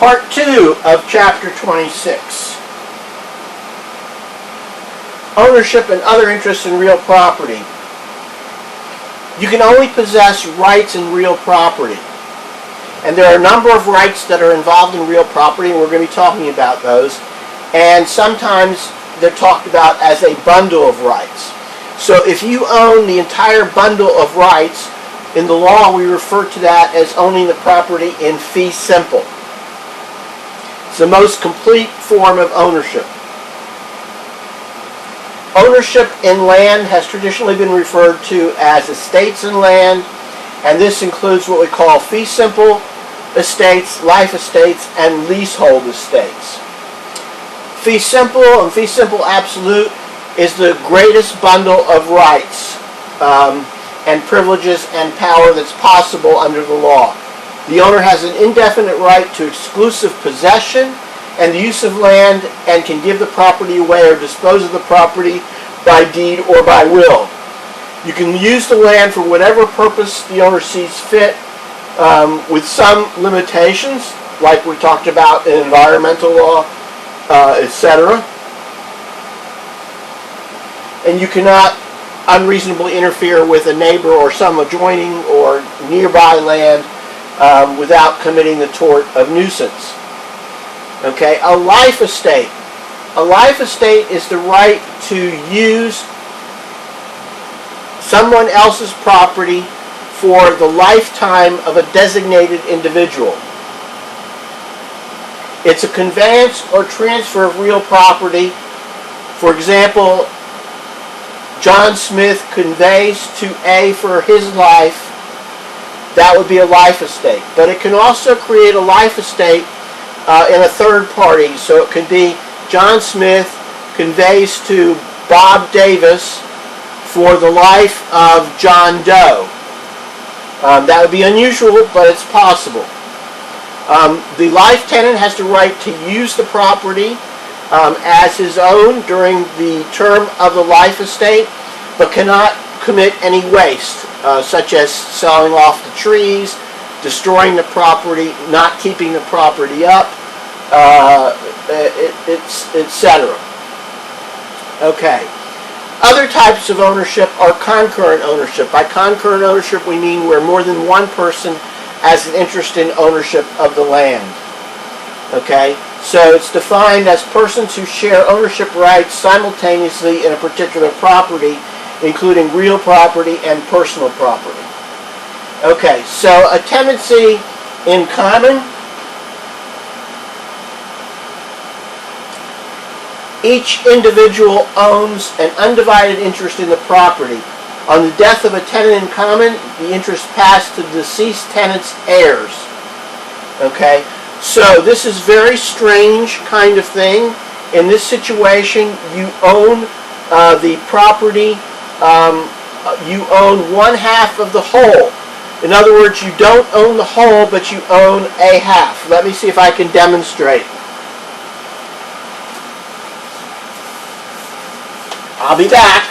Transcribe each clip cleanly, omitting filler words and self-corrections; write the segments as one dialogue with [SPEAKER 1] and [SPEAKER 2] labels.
[SPEAKER 1] Part 2 of Chapter 26. Ownership and other interests in real property. You can only possess rights in real property. And there are a number of rights that are involved in real property, and we're going to be talking about those. And sometimes they're talked about as a bundle of rights. So if you own the entire bundle of rights, in the law we refer to that as owning the property in fee simple. It's the most complete form of ownership. Ownership in land has traditionally been referred to as estates in land, and this includes what we call fee simple estates, life estates, and leasehold estates. Fee simple and fee simple absolute is the greatest bundle of rights and privileges and power that's possible under the law. The owner has an indefinite right to exclusive possession and the use of land, and can give the property away or dispose of the property by deed or by will. You can use the land for whatever purpose the owner sees fit, with some limitations, like we talked about in environmental law, etc. And you cannot unreasonably interfere with a neighbor or some adjoining or nearby land without committing the tort of nuisance. Okay, a life estate. A life estate is the right to use someone else's property for the lifetime of a designated individual. It's a conveyance or transfer of real property. For example, John Smith conveys to A for his life. That would be a life estate. But it can also create a life estate in a third party. So it could be John Smith conveys to Bob Davis for the life of John Doe. That would be unusual, but it's possible. The life tenant has the right to use the property as his own during the term of the life estate, but cannot commit any waste, such as selling off the trees, destroying the property, not keeping the property up, etc. Okay. Other types of ownership are concurrent ownership. By concurrent ownership, we mean where more than one person has an interest in ownership of the land. Okay? So it's defined as persons who share ownership rights simultaneously in a particular property, including real property and personal property. Okay, so a tenancy in common. Each individual owns an undivided interest in the property. On the death of a tenant in common, the interest passed to the deceased tenant's heirs. Okay, so this is very strange kind of thing. In this situation, you own the property, you own one half of the whole. In other words, you don't own the whole, but you own a half. Let me see if I can demonstrate. I'll be back.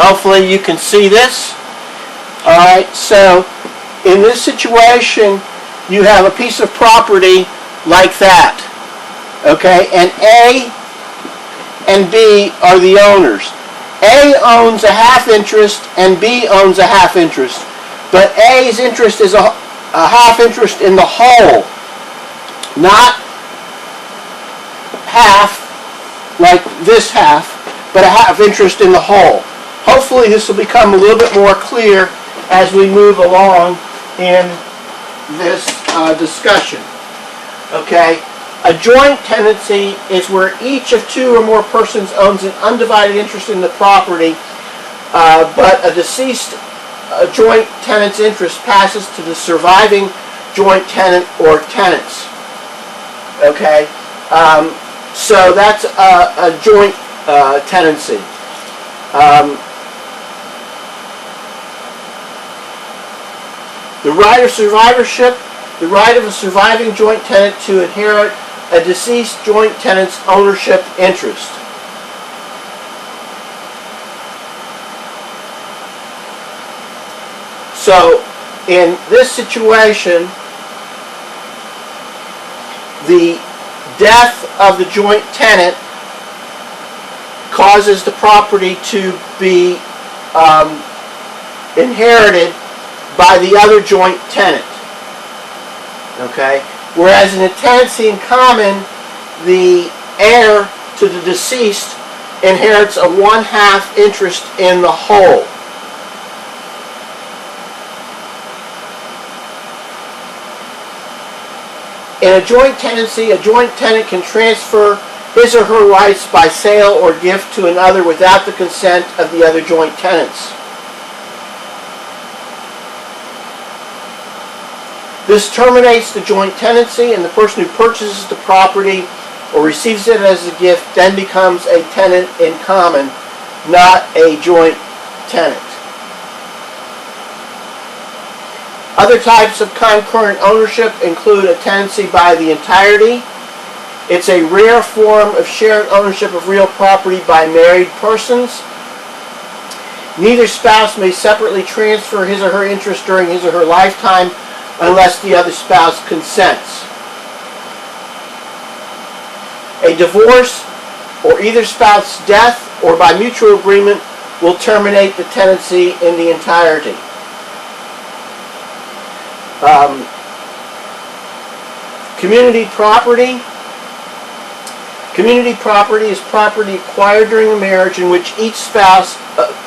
[SPEAKER 1] Hopefully you can see this. Alright, so in this situation, you have a piece of property like that. Okay, and A and B are the owners. A owns a half interest and B owns a half interest. But A's interest is a half interest in the whole, not half like this half, but a half interest in the whole. Hopefully this will become a little bit more clear as we move along in this discussion. Okay? A joint tenancy is where each of two or more persons owns an undivided interest in the property, but a deceased joint tenant's interest passes to the surviving joint tenant or tenants. Okay? So that's a joint tenancy. The right of survivorship the right of a surviving joint tenant to inherit a deceased joint tenant's ownership interest. So, in this situation, the death of the joint tenant causes the property to be inherited by the other joint tenant. Okay? Whereas in a tenancy in common, the heir to the deceased inherits a 1/2 interest in the whole. In a joint tenancy, a joint tenant can transfer his or her rights by sale or gift to another without the consent of the other joint tenants. This terminates the joint tenancy, and the person who purchases the property or receives it as a gift then becomes a tenant in common, not a joint tenant. Other types of concurrent ownership include a tenancy by the entirety. It's a rare form of shared ownership of real property by married persons. Neither spouse may separately transfer his or her interest during his or her lifetime unless the other spouse consents. A divorce or either spouse's death or by mutual agreement will terminate the tenancy in the entirety. Community property. Community property is property acquired during a marriage in which each spouse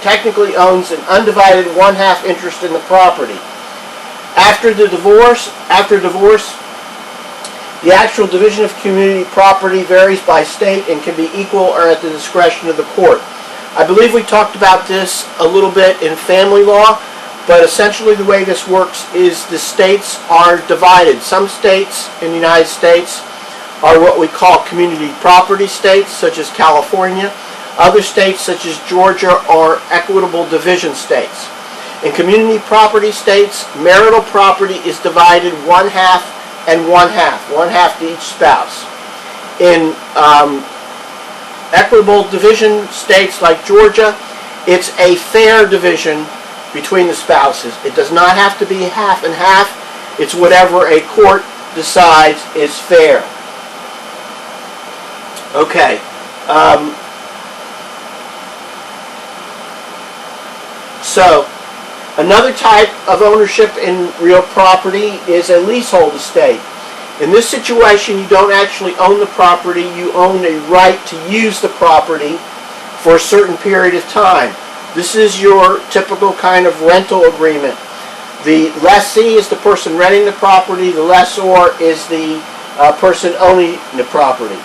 [SPEAKER 1] technically owns an undivided 1/2 interest in the property. After divorce, the actual division of community property varies by state and can be equal or at the discretion of the court. I believe we talked about this a little bit in family law, but essentially the way this works is the states are divided. Some states in the United States are what we call community property states, such as California. Other states, such as Georgia, are equitable division states. In community property states, marital property is divided 1/2 and 1/2, 1/2 to each spouse. In equitable division states like Georgia, it's a fair division between the spouses. It does not have to be 1/2 and 1/2. It's whatever a court decides is fair. Okay. So, another type of ownership in real property is a leasehold estate. In this situation, you don't actually own the property. You own a right to use the property for a certain period of time. This is your typical kind of rental agreement. The lessee is the person renting the property. The lessor is the person owning the property.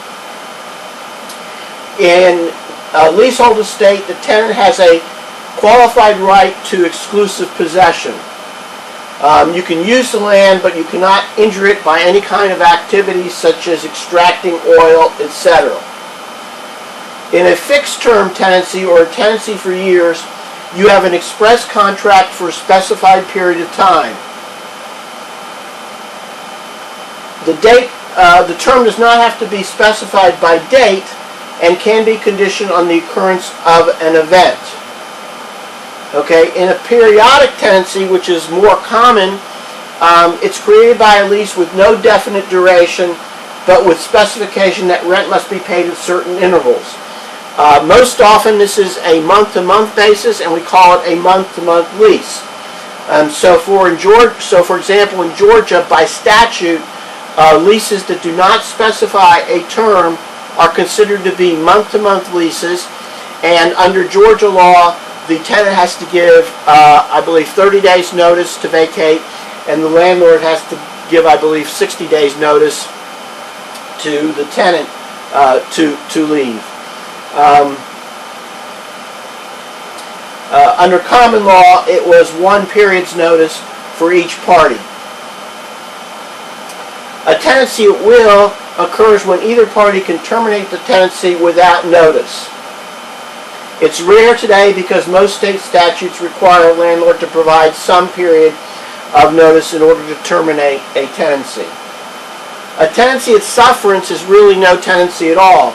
[SPEAKER 1] In a leasehold estate, the tenant has a qualified right to exclusive possession. You can use the land, but you cannot injure it by any kind of activity such as extracting oil, etc. In a fixed-term tenancy or a tenancy for years, you have an express contract for a specified period of time. The term does not have to be specified by date and can be conditioned on the occurrence of an event. Okay, in a periodic tenancy, which is more common, it's created by a lease with no definite duration, but with specification that rent must be paid at certain intervals. Most often this is a month-to-month basis, and we call it a month-to-month lease. So for example, in Georgia, by statute, leases that do not specify a term are considered to be month-to-month leases, and under Georgia law, the tenant has to give, I believe, 30 days notice to vacate, and the landlord has to give, I believe, 60 days notice to the tenant to leave. Under common law, it was 1 period's notice for each party. A tenancy at will occurs when either party can terminate the tenancy without notice. It's rare today because most state statutes require a landlord to provide some period of notice in order to terminate a tenancy. A tenancy at sufferance is really no tenancy at all.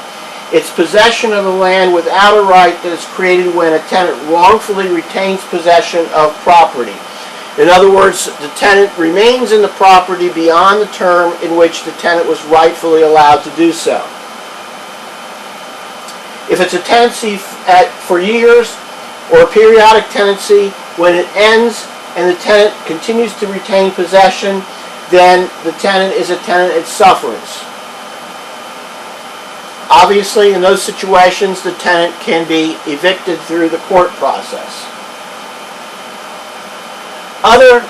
[SPEAKER 1] It's possession of the land without a right that is created when a tenant wrongfully retains possession of property. In other words, the tenant remains in the property beyond the term in which the tenant was rightfully allowed to do so. If it's a tenancy for years or a periodic tenancy, when it ends and the tenant continues to retain possession, then the tenant is a tenant at sufferance. Obviously, in those situations, the tenant can be evicted through the court process. Other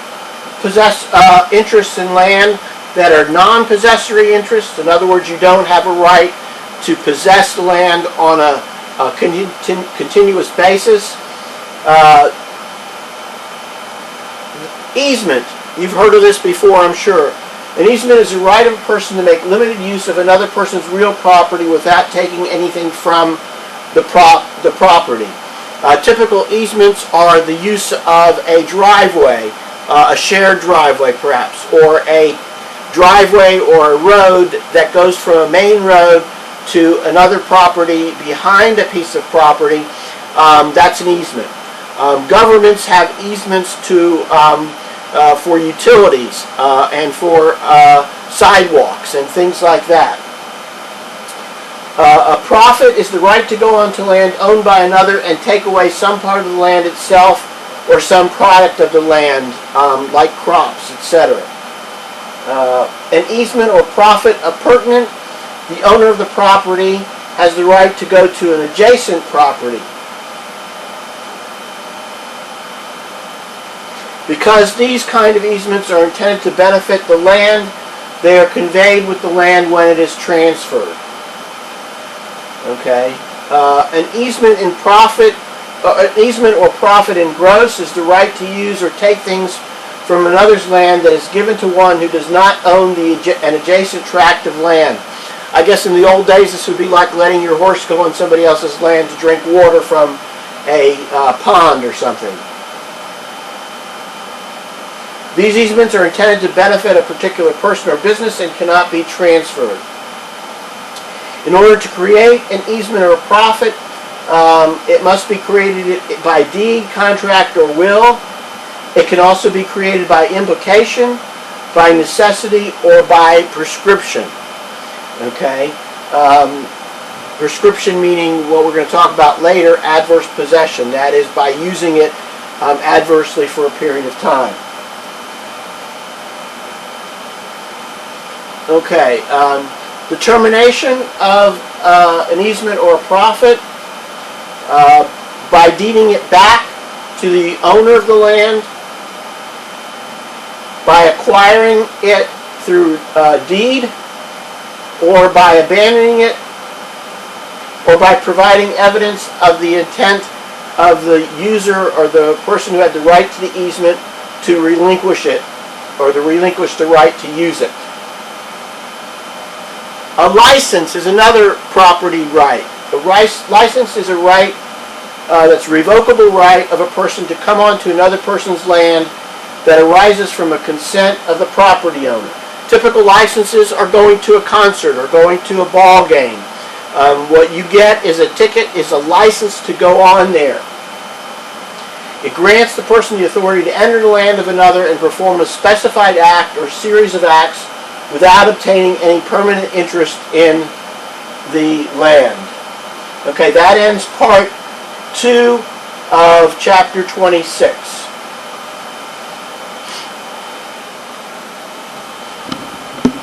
[SPEAKER 1] interests in land that are non-possessory interests, in other words, you don't have a right to possess the land on a continuous basis. Easement. You've heard of this before, I'm sure. An easement is a right of a person to make limited use of another person's real property without taking anything from the property. Typical easements are the use of a driveway, a shared driveway perhaps, or a driveway or a road that goes from a main road to another property behind a piece of property. That's an easement. Governments have easements for utilities and for sidewalks and things like that. A profit is the right to go onto land owned by another and take away some part of the land itself or some product of the land, like crops, etc. An easement or profit appurtenant, the owner of the property has the right to go to an adjacent property. Because these kind of easements are intended to benefit the land, they are conveyed with the land when it is transferred. Okay, an easement or profit in gross is the right to use or take things from another's land that is given to one who does not own an adjacent tract of land. I guess in the old days this would be like letting your horse go on somebody else's land to drink water from a pond or something. These easements are intended to benefit a particular person or business and cannot be transferred. In order to create an easement or a profit, it must be created by deed, contract, or will. It can also be created by implication, by necessity, or by prescription. Okay? Prescription meaning what we're going to talk about later, adverse possession. That is, by using it adversely for a period of time. Okay, the termination of an easement or a profit by deeding it back to the owner of the land, by acquiring it through deed, or by abandoning it, or by providing evidence of the intent of the user or the person who had the right to the easement to relinquish it, or to relinquish the right to use it. A license is another property right. A license is a right that's a revocable right of a person to come onto another person's land that arises from a consent of the property owner. Typical licenses are going to a concert or going to a ball game. What you get is a ticket, is a license to go on there. It grants the person the authority to enter the land of another and perform a specified act or series of acts without obtaining any permanent interest in the land. Okay, that ends part 2 of chapter 26.